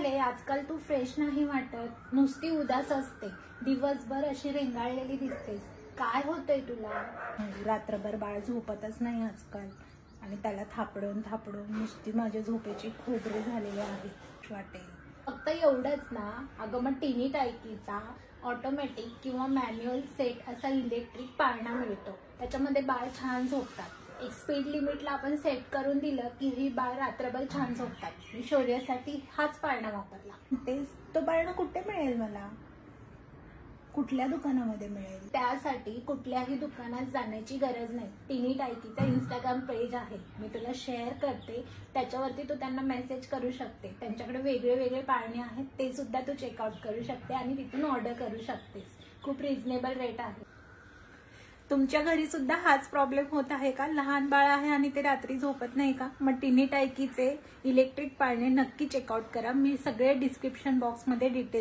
आहे आजकाल तू फ्रेश नाही वाटत, नुसती उदास असते, दिवसभर अशी रेंगाळलेली दिसतेस. काय होतंय तुला? रात्रभर बाळ झोपतच नाही आजकाल आणि त्याला थापडून थापडून नुसती माझ्या झोपेची खोबरे झालेली आहे वाटेल. फक्त एवढंच ना, अगं मग टिनी टायकीचा ऑटोमॅटिक किंवा मॅन्युअल सेट असा इलेक्ट्रिक पाळणा मिळतो. त्याच्यामध्ये बाळ छान झोपतात. एक स्पीड लिमिटला आपण सेट करून दिलं की ही बाळ रात्रभर छान झोपतात. मी शौर्यासाठी हाच पाळणा वापरला. तो पाळणा कुठे मिळेल मला? कुठल्या दुकानामध्ये मिळेल? त्यासाठी कुठल्याही दुकानात जाण्याची गरज नाही. टिनी टायकीचा इंस्टाग्राम पेज आहे, मी तुला शेअर करते. त्याच्यावरती तू त्यांना मेसेज करू शकते. त्यांच्याकडे वेगळे वेगळे पाळणे आहेत, ते सुद्धा तू चेकआउट करू शकते आणि तिथून ऑर्डर करू शकतेस. खूप रिझनेबल रेट आहे. तुमच्या घरी सुद्धा हाच प्रॉब्लेम होत आहे का? लहान बाळ आहे आणि ते रात्री झोपत नाही का? मग टिनी टायकीचे इलेक्ट्रिक पाळणे नक्की चेकआउट करा. मी सगळे डिस्क्रिप्शन बॉक्समध्ये डिटेल्स